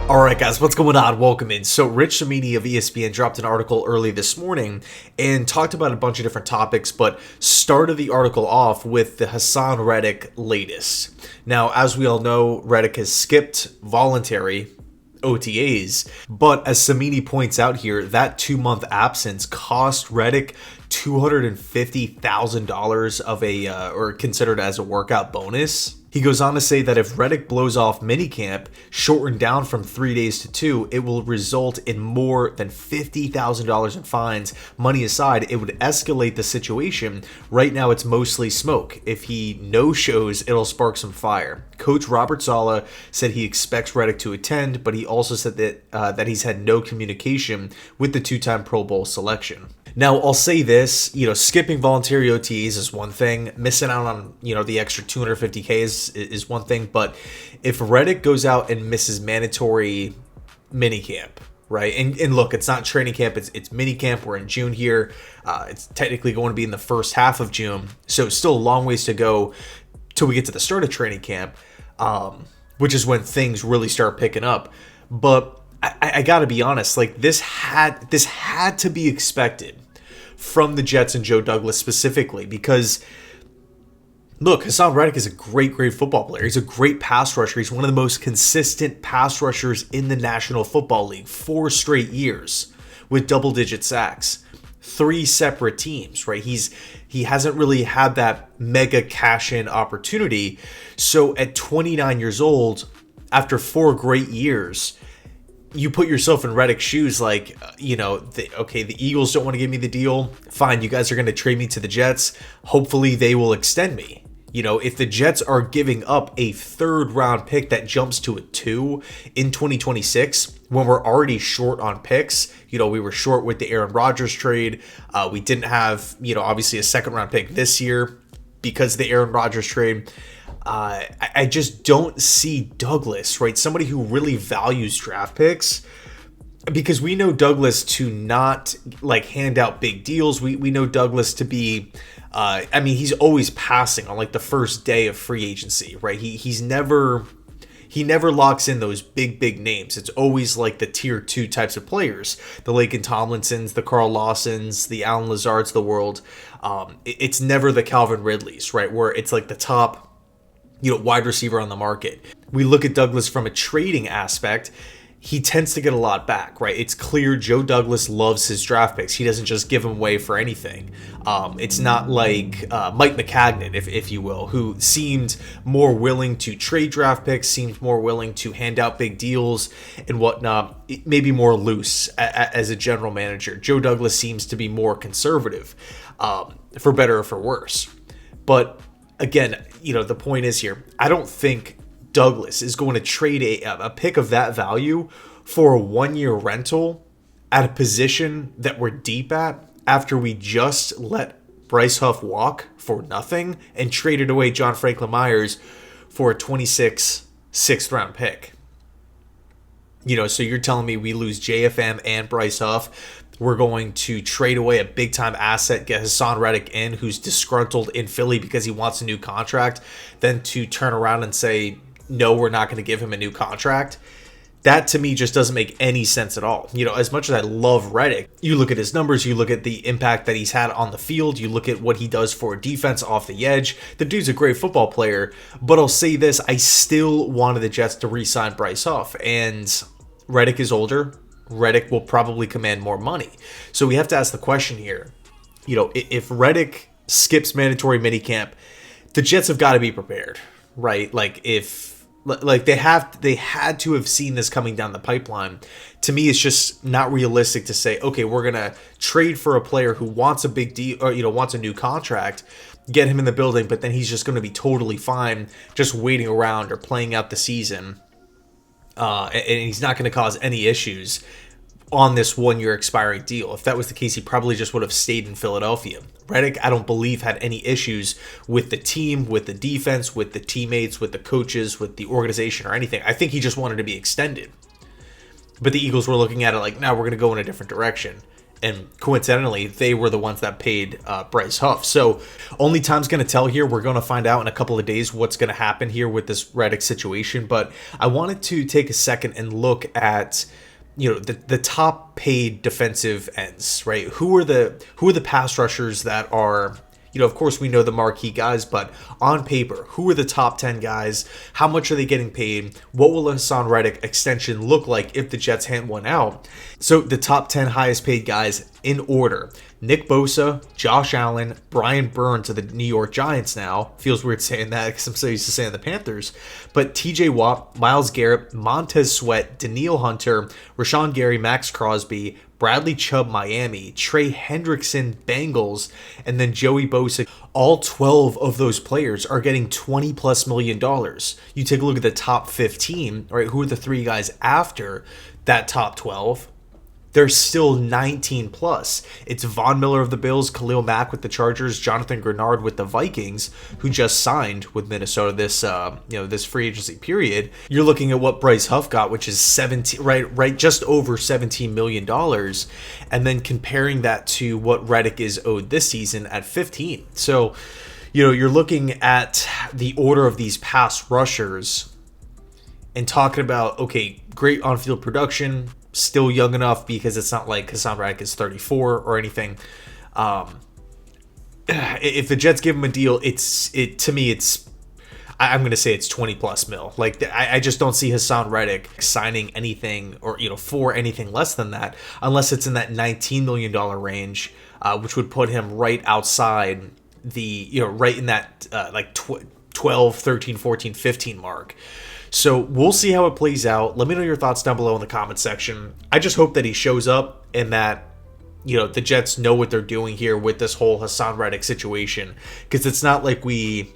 Alright guys, what's going on? Welcome in. So Rich Cimini of ESPN dropped an article early this morning and talked about a bunch of different topics, but started the article off with the Haason Reddick latest. Now, as we all know, Reddick has skipped voluntary OTAs, but as Cimini points out here, that 2-month absence cost Reddick $250,000 of or considered as a workout bonus. He goes on to say that if Reddick blows off minicamp, shortened down from 3 days to 2, it will result in more than $50,000 in fines. Money aside, it would escalate the situation. Right now, it's mostly smoke. If he no-shows, it'll spark some fire. Coach Robert Saleh said he expects Reddick to attend, but he also said that he's had no communication with the two-time Pro Bowl selection. Now, I'll say this, skipping voluntary OTAs is one thing. Missing out on, the extra $250K is one thing. But if Reddick goes out and misses mandatory minicamp, right? And look, it's not training camp, it's minicamp. We're in June here. It's technically going to be in the first half of June. So it's still a long ways to go till we get to the start of training camp, which is when things really start picking up. But I got to be honest, this had to be expected from the Jets and Joe Douglas specifically, because look, Haason Reddick is a great football player. He's a great pass rusher. He's one of the most consistent pass rushers in the National Football League. 4 straight years with double-digit sacks. 3 separate teams, right? He hasn't really had that mega cash-in opportunity. So at 29 years old, after 4 great years, you put yourself in Reddick's shoes, the Eagles don't want to give me the deal. Fine, you guys are going to trade me to the Jets. Hopefully they will extend me. If the Jets are giving up a 3rd round pick that jumps to a 2 in 2026, when we're already short on picks, we were short with the Aaron Rodgers trade. We didn't have, obviously a 2nd round pick this year because of the Aaron Rodgers trade. I just don't see Douglas, right? Somebody who really values draft picks, because we know Douglas to not hand out big deals. We know Douglas to be, he's always passing on the first day of free agency, right? He never locks in those big names. It's always the tier 2 types of players, the Laken Tomlinsons, the Carl Lawsons, the Alan Lazards of the world. It's never the Calvin Ridleys, right? Where it's the top wide receiver on the market. We look at Douglas from a trading aspect. He tends to get a lot back, right? It's clear Joe Douglas loves his draft picks. He doesn't just give them away for anything. It's not like Mike McCagnon, if you will, who seemed more willing to trade draft picks, seemed more willing to hand out big deals and whatnot, maybe more loose as a general manager. Joe Douglas seems to be more conservative, for better or for worse. But again, the point is here, I don't think Douglas is going to trade a pick of that value for a 1-year rental at a position that we're deep at after we just let Bryce Huff walk for nothing and traded away John Franklin Myers for a 26 6th round pick. So you're telling me we lose JFM and Bryce Huff. We're going to trade away a big-time asset, get Haason Reddick in, who's disgruntled in Philly because he wants a new contract, then to turn around and say, no, we're not going to give him a new contract. That, to me, just doesn't make any sense at all. As much as I love Reddick, you look at his numbers, you look at the impact that he's had on the field, you look at what he does for defense off the edge. The dude's a great football player, but I'll say this, I still wanted the Jets to re-sign Bryce Huff, and Reddick is older. Reddick will probably command more money. So we have to ask the question here, if Reddick skips mandatory minicamp, the Jets have got to be prepared, right? They had to have seen this coming down the pipeline. To me, it's just not realistic to say, okay, we're going to trade for a player who wants a big deal or, wants a new contract, get him in the building, but then he's just going to be totally fine just waiting around or playing out the season. And he's not going to cause any issues on this 1-year expiring deal. If that was the case, he probably just would have stayed in Philadelphia. Reddick, I don't believe, had any issues with the team, with the defense, with the teammates, with the coaches, with the organization or anything. I think he just wanted to be extended. But the Eagles were looking at it now we're going to go in a different direction. And coincidentally, they were the ones that paid Bryce Huff. So only time's going to tell here. We're going to find out in a couple of days what's going to happen here with this Reddick situation. But I wanted to take a second and look at, you know, the top paid defensive ends, right? Who are the pass rushers that are, you know, of course we know the marquee guys, but on paper, who are the top 10 guys? How much are they getting paid? What will a Haason Reddick extension look like if the Jets hand one out? So the top 10 highest paid guys in order: Nick Bosa, Josh Allen, Brian Burns to the New York Giants now. Feels weird saying that because I'm so used to saying the Panthers. But TJ Watt, Myles Garrett, Montez Sweat, Danielle Hunter, Rashawn Gary, Max Crosby, Bradley Chubb, Miami, Trey Hendrickson, Bengals, and then Joey Bosa. All 12 of those players are getting $20+ million. You take a look at the top 15, right? Who are the three guys after that top 12? They're still 19 plus. It's Von Miller of the Bills, Khalil Mack with the Chargers, Jonathan Grenard with the Vikings, who just signed with Minnesota this free agency period. You're looking at what Bryce Huff got, which is 17, right, just over $17 million, and then comparing that to what Reddick is owed this season at 15. So, you know, you're looking at the order of these pass rushers and talking about, okay, great on-field production, still young enough because it's not like Haason Reddick is 34 or anything. If the Jets give him a deal, I'm going to say it's 20+ mil. Like, I just don't see Haason Reddick signing anything or, you know, for anything less than that, unless it's in that $19 million range, which would put him right outside the, you know, right in that 12, 13, 14, 15 mark. So we'll see how it plays out. Let me know your thoughts down below in the comment section. I just hope that he shows up and that, you know, the Jets know what they're doing here with this whole Haason Reddick situation, because it's not like we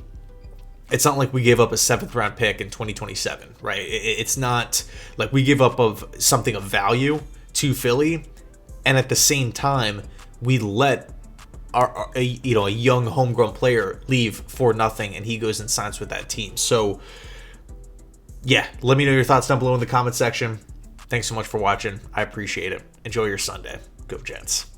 gave up a 7th round pick in 2027, right? It's not like we give up of something of value to Philly, and at the same time we let a young homegrown player leave for nothing, and he goes and signs with that team. So yeah, let me know your thoughts down below in the comment section. Thanks so much for watching. I appreciate it. Enjoy your Sunday. Go Jets.